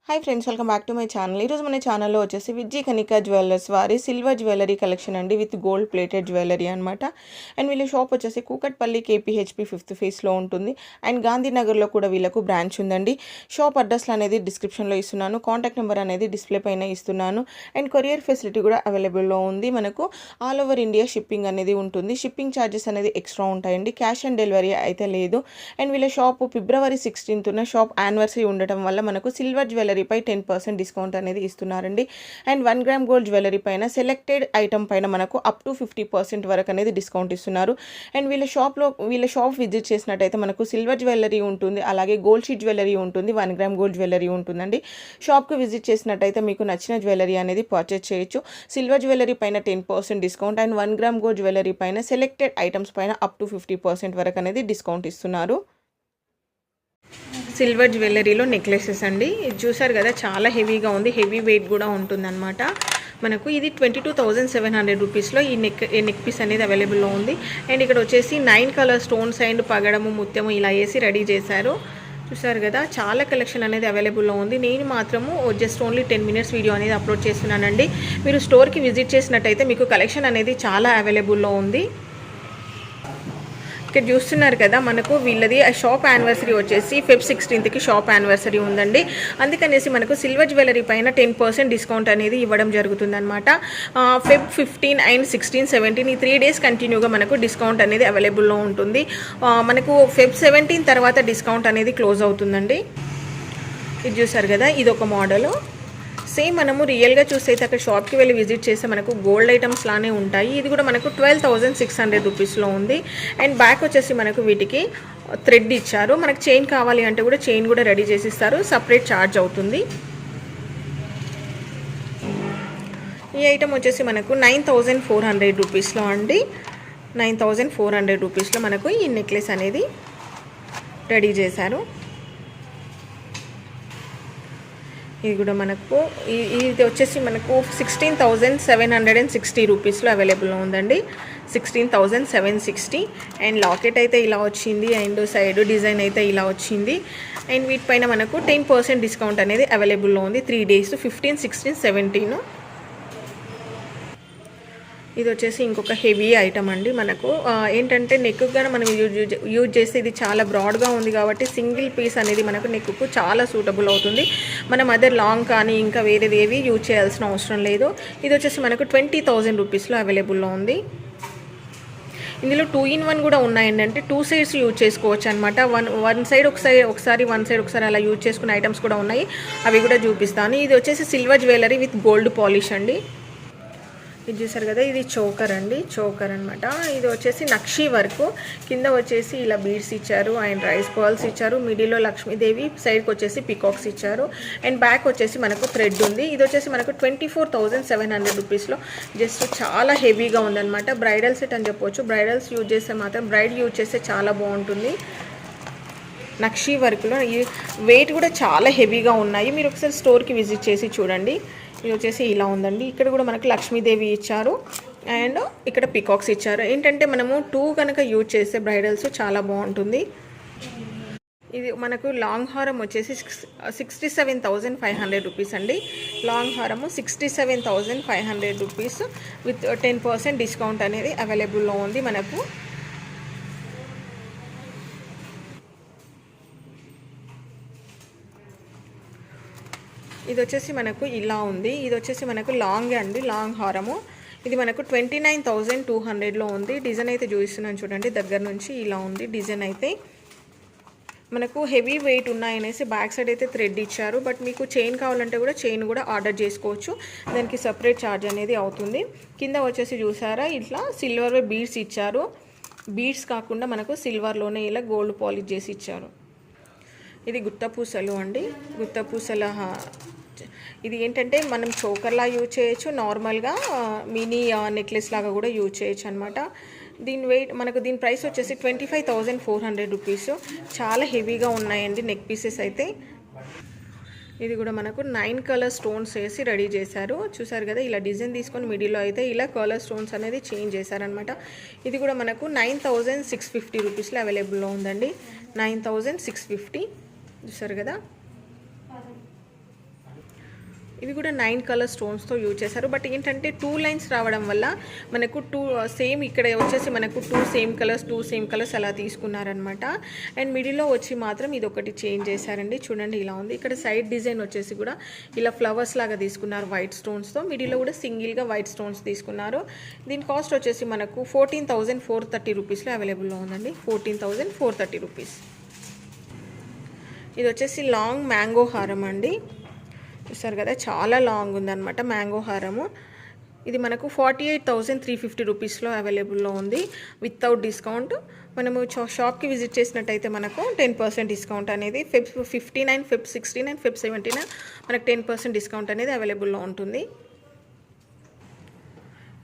Hi friends, welcome back to my channel. ఈరోజు మన ఛానల్లో వచ్చేసి విజ్జి కనికా జ్యువెలర్స్ వారి సిల్వర్ జ్యువెలరీ కలెక్షన్ అండి, విత్ గోల్డ్ ప్లేటెడ్ జ్యువెలరీ అనమాట. అండ్ వీళ్ళ షాప్ వచ్చేసి కూకట్పల్లి KPHP 5th ఫేస్లో ఉంటుంది. అండ్ గాంధీనగర్లో కూడా వీళ్ళకు బ్రాంచ్ ఉందండి. షాప్ అడ్రస్లు అనేది డిస్క్రిప్షన్లో ఇస్తున్నాను, కాంటాక్ట్ నెంబర్ అనేది డిస్ప్లే పైన ఇస్తున్నాను. అండ్ కొరియర్ ఫెసిలిటీ కూడా అవైలబుల్లో ఉంది. మనకు ఆల్ ఓవర్ ఇండియా షిప్పింగ్ అనేది ఉంటుంది. షిప్పింగ్ ఛార్జెస్ అనేది ఎక్స్ట్రా ఉంటాయండి, క్యాష్ ఆన్ డెలివరీ అయితే లేదు. అండ్ వీళ్ళ shop February 16th shop anniversary ఉండటం వల్ల మనకు సిల్వర్ జ్యువెలరీ పై 10% డిస్కౌంట్ అనేది ఇస్తున్నారండి. అండ్ 1 గ్రామ్ గోల్డ్ జ్యువెలరీ పైన సెలెక్టెడ్ ఐటమ్ పైన మనకు అప్ టు 50% వరకు అనేది డిస్కౌంట్ ఇస్తున్నారు. అండ్ వీళ్ళ షాప్ విజిట్ చేసినట్టయితే మనకు సిల్వర్ జ్యువెలరీ ఉంటుంది, అలాగే గోల్డ్ షీట్ జ్యువెలరీ ఉంటుంది, 1 గ్రామ్ గోల్డ్ జ్యువెలరీ ఉంటుందండి. షాప్కి విజిట్ చేసినట్టయితే మీకు నచ్చిన జ్యువెలరీ అనేది పర్చేస్ చేయొచ్చు. సిల్వర్ జ్యువెలరీ పైన 10% discount and 1 gram gold jewellery పైన సెలెక్టెడ్ ఐటమ్స్ పైన అప్ టు 50% వరకు అనేది డిస్కౌంట్ ఇస్తున్నారు. సిల్వర్ జ్యువెలరీలో నెక్లెసెస్ అండి, ఇది చూసారు కదా, చాలా హెవీగా ఉంది, హెవీ వెయిట్ కూడా ఉంటుందన్నమాట. మనకు ఇది 22,700 రూపీస్లో ఈ నెక్ పీస్ అనేది అవైలబుల్లో ఉంది. అండ్ ఇక్కడ వచ్చేసి 9 కలర్ స్టోన్స్ అండ్ పగడము ముత్యము ఇలా వేసి రెడీ చేశారు. చూసారు కదా, చాలా కలెక్షన్ అనేది అవైలబుల్లో ఉంది. నేను మాత్రము జస్ట్ ఓన్లీ 10 minutes వీడియో అనేది అప్లోడ్ చేస్తున్నానండి. మీరు స్టోర్కి విజిట్ చేసినట్టయితే మీకు కలెక్షన్ అనేది చాలా అవైలబుల్లో ఉంది. ఇక్కడ చూస్తున్నారు కదా, మనకు వీళ్ళది షాప్ యానివర్సరీ వచ్చేసి Feb 16th షాప్ యానివర్సరీ ఉందండి. అందుకనేసి మనకు సిల్వర్ జ్యువెలరీ పైన 10% డిస్కౌంట్ అనేది ఇవ్వడం జరుగుతుందన్నమాట. Feb 15 అండ్ 16, 17 ఈ 3 days కంటిన్యూగా మనకు డిస్కౌంట్ అనేది అవైలబుల్లో ఉంటుంది. మనకు Feb 17 తర్వాత డిస్కౌంట్ అనేది క్లోజ్ అవుతుందండి. ఇది చూసారు కదా, ఇది ఒక మోడలు. సేమ్ మనము రియల్గా చూస్తే అయితే అక్కడ షాప్కి వెళ్ళి విజిట్ చేస్తే మనకు గోల్డ్ ఐటమ్స్ లానే ఉంటాయి. ఇది కూడా మనకు 12,600 రూపీస్లో ఉంది. అండ్ బ్యాక్ వచ్చేసి మనకు వీటికి థ్రెడ్ ఇచ్చారు. మనకు చైన్ కావాలి అంటే కూడా చైన్ కూడా రెడీ చేసి ఇస్తారు, సపరేట్ ఛార్జ్ అవుతుంది. ఈ ఐటమ్ వచ్చేసి మనకు 9,400 రూపీస్లో అండి. 9,400 రూపీస్లో మనకు ఈ నెక్లెస్ అనేది రెడీ చేశారు. ఇది కూడా మనకు ఇది వచ్చేసి మనకు 16,760 రూపీస్లో అవైలబుల్లో ఉందండి. 16,760. అండ్ లాకెట్ అయితే ఇలా వచ్చింది, అండ్ సైడ్ డిజైన్ అయితే ఇలా వచ్చింది. అండ్ వీటిపైన మనకు 10% డిస్కౌంట్ అనేది అవైలబుల్లో ఉంది. 3 days 15, 16, 17. ఇది వచ్చేసి ఇంకొక హెవీ ఐటమ్ అండి. మనకు ఏంటంటే నెక్కు మనం యూజ్ చేస్తే ఇది చాలా బ్రాడ్గా ఉంది కాబట్టి సింగిల్ పీస్ అనేది మనకు నెక్కు చాలా సూటబుల్ అవుతుంది. మనం అదే లాంగ్ కానీ ఇంకా వేరేది ఏవి యూజ్ చేయాల్సిన అవసరం లేదు. ఇది వచ్చేసి మనకు 20,000 రూపీస్లో అవైలబుల్లో ఉంది. ఇందులో 2-in-1 కూడా ఉన్నాయండి, అంటే 2 sides యూజ్ చేసుకోవచ్చు అనమాట. వన్ సైడ్ ఒకసారి అలా యూజ్ చేసుకునే ఐటమ్స్ కూడా ఉన్నాయి, అవి కూడా చూపిస్తాను. ఇది వచ్చేసి silver jewellery with gold polish అండి. ఇది చూసారు కదా, ఇది చోకర్ అండి, చోకర్ అనమాట. ఇది వచ్చేసి నక్షి వర్క్, కింద వచ్చేసి ఇలా బీడ్స్ ఇచ్చారు అండ్ రైస్ పర్ల్స్ ఇచ్చారు. మిడిల్లో లక్ష్మీదేవి, సైడ్కి వచ్చేసి పికాక్స్ ఇచ్చారు. అండ్ బ్యాక్ వచ్చేసి మనకు థ్రెడ్ ఉంది. ఇది వచ్చేసి మనకు 24,700 రూపీస్లో జస్ట్ చాలా హెవీగా ఉందన్నమాట. బ్రైడల్ సెట్ అని చెప్పవచ్చు. బ్రైడల్స్ యూజ్ చేస్తే మాత్రం బ్రైడ్ యూజ్ చేస్తే చాలా బాగుంటుంది. నక్షి వర్క్లో ఈ వెయిట్ కూడా చాలా హెవీగా ఉన్నాయి. మీరు ఒకసారి స్టోర్కి విజిట్ చేసి చూడండి. ఇది వచ్చేసి ఇలా ఉందండి. ఇక్కడ కూడా మనకు లక్ష్మీదేవి ఇచ్చారు అండ్ ఇక్కడ పికాక్స్ ఇచ్చారు. ఏంటంటే మనము 2 కనుక యూజ్ చేస్తే బ్రైడల్స్ చాలా బాగుంటుంది. ఇది మనకు లాంగ్ హారం వచ్చేసి 67,500 రూపీస్ అండి. లాంగ్ హారము 67,500 రూపీస్ విత్ 10% డిస్కౌంట్ అనేది అవైలబుల్లో ఉంది మనకు. ఇది వచ్చేసి మనకు ఇలా ఉంది. ఇది వచ్చేసి మనకు లాంగ్ అండి, లాంగ్ హారము. ఇది మనకు 29,200లో ఉంది. డిజైన్ అయితే చూపిస్తున్నాను చూడండి దగ్గర నుంచి. ఇలా ఉంది డిజైన్ అయితే. మనకు హెవీ వెయిట్ ఉన్నాయనేసి బ్యాక్ సైడ్ అయితే థ్రెడ్ ఇచ్చారు. బట్ మీకు చైన్ కావాలంటే కూడా చైన్ కూడా ఆర్డర్ చేసుకోవచ్చు, దానికి సపరేట్ ఛార్జ్ అనేది అవుతుంది. కింద వచ్చేసి చూసారా, ఇట్లా సిల్వర్ బీడ్స్ ఇచ్చారు. బీడ్స్ కాకుండా మనకు సిల్వర్లోనే ఇలా గోల్డ్ పాలిష్ చేసి ఇచ్చారు. ఇది గుత్తపూసలు అండి, గుత్తపూసల. ఇది ఏంటంటే మనం చోకర్లా యూజ్ చేయొచ్చు, నార్మల్గా మినీ నెక్లెస్ లాగా కూడా యూజ్ చేయొచ్చు అనమాట. దీని వెయిట్ మనకు దీని ప్రైస్ వచ్చేసి 25,400 రూపీస్. చాలా హెవీగా ఉన్నాయండి నెక్ పీసెస్ అయితే. ఇది కూడా మనకు 9 కలర్ స్టోన్స్ వేసి రెడీ చేశారు. చూసారు కదా, ఇలా డిజైన్ తీసుకొని మిడిల్లో అయితే ఇలా కలర్ స్టోన్స్ అనేది చేంజ్ చేశారనమాట. ఇది కూడా మనకు 9,650 రూపీస్లో అవైలబుల్లో ఉందండి. 9,650. చూసారు కదా. ఇవి కూడా 9 కలర్ స్టోన్స్తో యూజ్ చేశారు. బట్ ఏంటంటే 2 లైన్స్ రావడం వల్ల మనకు 2 సేమ్ ఇక్కడ వచ్చేసి మనకు 2 సేమ్ కలర్స్ అలా తీసుకున్నారనమాట. అండ్ మిడిల్లో వచ్చి మాత్రం ఇది ఒకటి చేంజ్ చేశారండి. చూడండి ఇలా ఉంది. ఇక్కడ సైడ్ డిజైన్ వచ్చేసి కూడా ఇలా ఫ్లవర్స్ లాగా తీసుకున్నారు వైట్ స్టోన్స్తో. మిడిల్లో కూడా సింగిల్గా వైట్ స్టోన్స్ తీసుకున్నారు. దీని కాస్ట్ వచ్చేసి మనకు 14,430 రూపీస్లో అవైలబుల్లో ఉందండి. 14,430 రూపీస్. ఇది వచ్చేసి లాంగ్ మ్యాంగో హారం అండి. చూసారు కదా, చాలా లాంగ్ ఉందన్నమాట మ్యాంగో హారము. ఇది మనకు 48,350 రూపీస్లో అవైలబుల్లో ఉంది వితౌట్ డిస్కౌంట్. మనము షాప్కి విజిట్ చేసినట్టయితే మనకు 10% డిస్కౌంట్ అనేది ఫెబ్ 59, ఫెబ్ 69, ఫెబ్ 17 మనకు 10% డిస్కౌంట్ అనేది అవైలబుల్లో ఉంటుంది.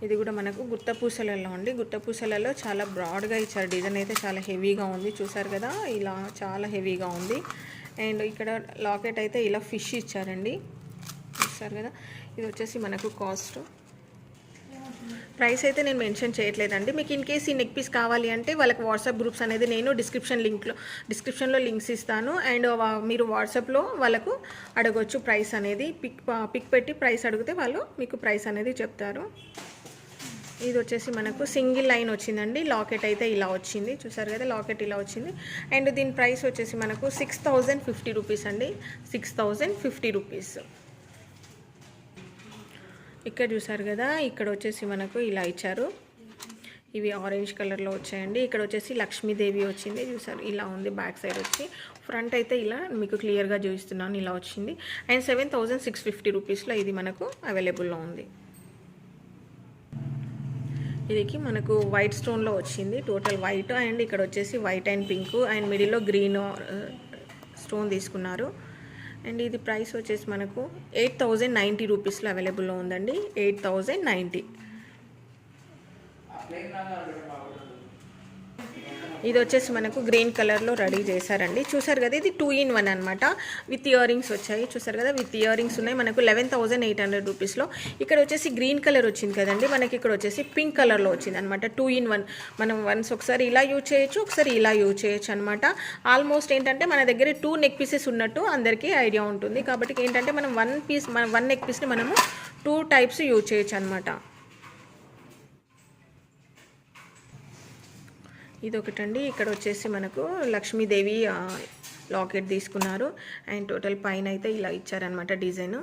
ఇది కూడా మనకు గుత్తపూసలలో అండి. గుత్తపూసలలో చాలా బ్రాడ్గా ఇచ్చారు. డిజైన్ అయితే చాలా హెవీగా ఉంది. చూసారు కదా, ఇలా చాలా హెవీగా ఉంది. అండ్ ఇక్కడ లాకెట్ అయితే ఇలా ఫిష్ ఇచ్చారండి. చూసారు కదా, ఇది వచ్చేసి మనకు కాస్ట్. ప్రైస్ అయితే నేను మెన్షన్ చేయట్లేదండి. మీకు ఇన్ కేస్ ఈ నెక్ పీస్ కావాలి అంటే వాళ్ళకి వాట్సాప్ గ్రూప్స్ అనేది నేను డిస్క్రిప్షన్లో లింక్స్ ఇస్తాను. అండ్ మీరు వాట్సాప్లో వాళ్ళకు అడగొచ్చు ప్రైస్ అనేది. పిక్ పెట్టి ప్రైస్ అడిగితే వాళ్ళు మీకు ప్రైస్ అనేది చెప్తారు. ఇది వచ్చేసి మనకు సింగిల్ లైన్ వచ్చిందండి. లాకెట్ అయితే ఇలా వచ్చింది. చూసారు కదా, లాకెట్ ఇలా వచ్చింది. అండ్ దీని ప్రైస్ వచ్చేసి మనకు 6,050 రూపీస్ అండి. 6,050 రూపీస్. ఇక్కడ చూసారు కదా, ఇక్కడ వచ్చేసి మనకు ఇలా ఇచ్చారు. ఇవి ఆరెంజ్ కలర్లో వచ్చాయండి. ఇక్కడ వచ్చేసి లక్ష్మీదేవి వచ్చింది. చూసారు, ఇలా ఉంది. బ్యాక్ సైడ్ వచ్చి ఫ్రంట్ అయితే ఇలా మీకు క్లియర్గా చూపిస్తున్నాను. ఇలా వచ్చింది. అండ్ 7,650 రూపీస్లో ఇది మనకు అవైలబుల్లో ఉంది. ఇదికి మనకు వైట్ స్టోన్లో వచ్చింది. Total white. అండ్ ఇక్కడ వచ్చేసి వైట్ అండ్ పింక్ అండ్ మిడిల్లో గ్రీన్ స్టోన్ తీసుకున్నారు. అండ్ ఇది ప్రైస్ వచ్చేసి మనకు 8,090 రూపీస్లో అవైలబుల్లో ఉందండి. 8,090. ఇది వచ్చేసి మనకు గ్రీన్ కలర్లో రెడీ చేశారండి. చూసారు కదా, ఇది 2 in 1 అనమాట. విత్ ఇయర్ రింగ్స్ వచ్చాయి. చూసారు కదా, విత్ ఇయర్ రింగ్స్ ఉన్నాయి. మనకు 11,800 రూపీస్లో. ఇక్కడ వచ్చేసి గ్రీన్ కలర్ వచ్చింది కదండి, మనకి ఇక్కడ వచ్చేసి పింక్ కలర్లో వచ్చింది అనమాట. 2 in 1. మనం వన్స్ ఒకసారి ఇలా యూజ్ చేయొచ్చు, ఒకసారి ఇలా యూజ్ చేయొచ్చు అనమాట. ఆల్మోస్ట్ ఏంటంటే మన దగ్గర 2 నెక్ పీసెస్ ఉన్నట్టు అందరికీ ఐడియా ఉంటుంది. కాబట్టి ఏంటంటే మనం 1 నెక్ పీస్ని మనము 2 టైప్స్ యూజ్ చేయొచ్చు అనమాట. ఇది ఒకటండి. ఇక్కడ వచ్చేసి మనకు లక్ష్మీదేవి లాకెట్ తీసుకున్నారు. అండ్ టోటల్ పైన అయితే ఇలా ఇచ్చారనమాట డిజైన్.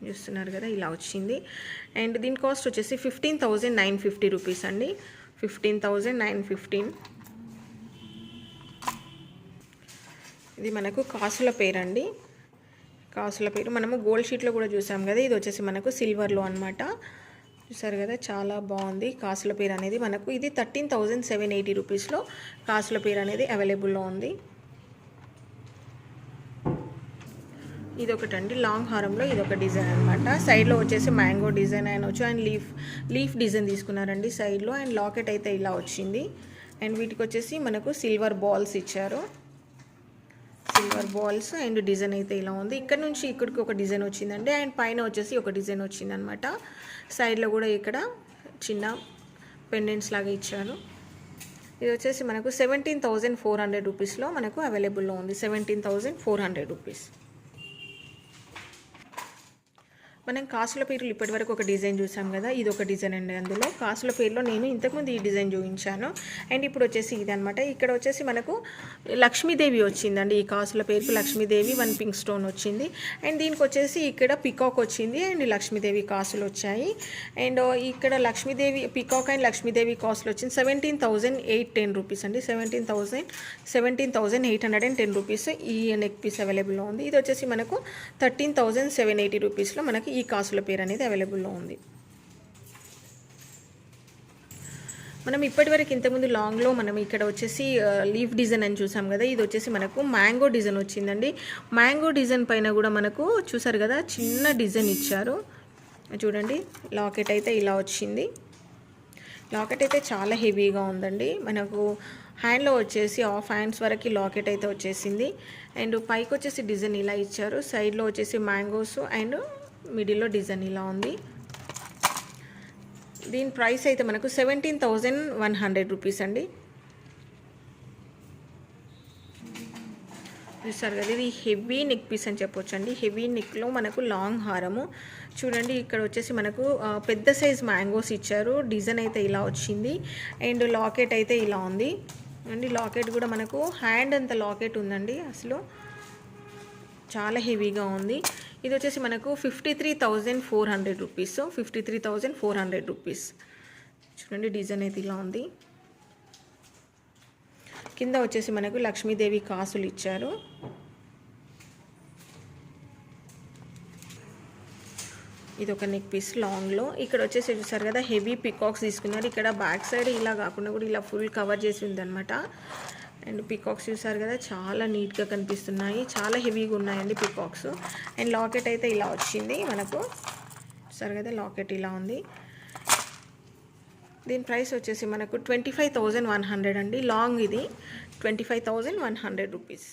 చూస్తున్నారు కదా, ఇలా వచ్చింది. అండ్ దీని కాస్ట్ వచ్చేసి 15,950 రూపీస్ అండి. 15,915. ఇది మనకు కాసుల పేరు అండి. కాసుల పేరు మనము గోల్డ్ షీట్లో కూడా చూసాం కదా. ఇది వచ్చేసి మనకు సిల్వర్లో అనమాట. చూసారు కదా, చాలా బాగుంది. కాసుల పేరు అనేది మనకు ఇది 13,780 రూపీస్లో కాసుల పేరు అనేది అవైలబుల్లో ఉంది. ఇది ఒకటండి. లాంగ్ హారంలో ఇది ఒక డిజైన్ అనమాట. సైడ్లో వచ్చేసి మ్యాంగో డిజైన్ అనొచ్చు. అండ్ లీఫ్ డిజైన్ తీసుకున్నారండి సైడ్లో. అండ్ లాకెట్ అయితే ఇలా వచ్చింది. అండ్ వీటికి వచ్చేసి మనకు సిల్వర్ బాల్స్ ఇచ్చారు. సిల్వర్ బాల్స్ అండ్ డిజైన్ అయితే ఇలా ఉంది. ఇక్కడ నుంచి ఇక్కడికి ఒక డిజైన్ వచ్చిందండి. అండ్ పైన వచ్చేసి ఒక డిజైన్ వచ్చింది అనమాట. సైడ్లో కూడా ఇక్కడ చిన్న పెండెంట్స్ లాగా ఇచ్చారు. ఇది వచ్చేసి మనకు 17,400 రూపీస్లో మనకు అవైలబుల్లో ఉంది. 17,400 రూపీస్. మనం కాసుల పేర్లు ఇప్పటివరకు ఒక డిజైన్ చూసాం కదా, ఇది ఒక డిజైన్ అండి. అందులో కాసుల పేర్లో నేను ఇంతకుముందు ఈ డిజైన్ చూపించాను. అండ్ ఇప్పుడు వచ్చేసి ఇది అనమాట. ఇక్కడ వచ్చేసి మనకు లక్ష్మీదేవి వచ్చిందండి. ఈ కాసుల పేరుకు లక్ష్మీదేవి 1 పింక్ స్టోన్ వచ్చింది. అండ్ దీనికి వచ్చేసి ఇక్కడ పికాక్ వచ్చింది. అండ్ లక్ష్మీదేవి కాసులు వచ్చాయి. అండ్ ఇక్కడ లక్ష్మీదేవి పికాక్ అండ్ లక్ష్మీదేవి కాసులు వచ్చింది 17,810 రూపీస్ అండి. 17,810 రూపీస్ ఈ నెక్ పీస్ అవైలబుల్లో ఉంది. ఇది వచ్చేసి మనకు 13,780 రూపీస్లో మనకి ఈ కాసుల పేరు అనేది అవైలబుల్లో ఉంది. మనం ఇప్పటివరకు ఇంతకుముందు లాంగ్లో మనం ఇక్కడ వచ్చేసి లీఫ్ డిజైన్ అని చూసాం కదా. ఇది వచ్చేసి మనకు మ్యాంగో డిజైన్ వచ్చిందండి. మ్యాంగో డిజైన్ పైన కూడా మనకు చూసారు కదా, చిన్న డిజైన్ ఇచ్చారు. చూడండి, లాకెట్ అయితే ఇలా వచ్చింది. లాకెట్ అయితే చాలా హెవీగా ఉందండి. మనకు హ్యాండ్లో వచ్చేసి హాఫ్ హ్యాండ్స్ వరకు లాకెట్ అయితే వచ్చేసింది. అండ్ పైకి వచ్చేసి డిజైన్ ఇలా ఇచ్చారు. సైడ్లో వచ్చేసి మ్యాంగోస్ అండ్ మిడిల్లో డిజైన్ ఇలా ఉంది. దీని ప్రైస్ అయితే మనకు 17,100 రూపీస్ అండి. చూస్తారు కదా, ఇది హెవీ నెక్ పీస్ అని చెప్పొచ్చు అండి. హెవీ నెక్లో మనకు లాంగ్ హారము చూడండి. ఇక్కడ వచ్చేసి మనకు పెద్ద సైజ్ మ్యాంగోస్ ఇచ్చారు. డిజైన్ అయితే ఇలా వచ్చింది. అండ్ లాకెట్ అయితే ఇలా ఉంది అండి. లాకెట్ కూడా మనకు హ్యాండ్ అంత లాకెట్ ఉందండి. అసలు చాలా హెవీగా ఉంది. ఇది వచ్చేసి మనకు 53,400 రూపీస్. 53,400 రూపీస్. చూడండి డిజైన్ అయితే ఇలా ఉంది. కింద వచ్చేసి మనకు లక్ష్మీదేవి కాసులు ఇచ్చారు. ఇది ఒక నెక్ పీస్ లాంగ్లో. ఇక్కడ వచ్చేసి చూసారు కదా, హెవీ పికాక్స్ తీసుకున్నారు. ఇక్కడ బ్యాక్ సైడ్ ఇలా కాకుండా కూడా ఇలా ఫుల్ కవర్ చేసి ఉందన్నమాట. అండ్ పికాక్స్ చూసారు కదా, చాలా నీట్గా కనిపిస్తున్నాయి. చాలా హెవీగా ఉన్నాయండి పికాక్స్. అండ్ లాకెట్ అయితే ఇలా వచ్చింది మనకు. చూసారు కదా, లాకెట్ ఇలా ఉంది. దీని ప్రైస్ వచ్చేసి మనకు 25,100 అండి. లాంగ్ ఇది 25,100 రూపీస్.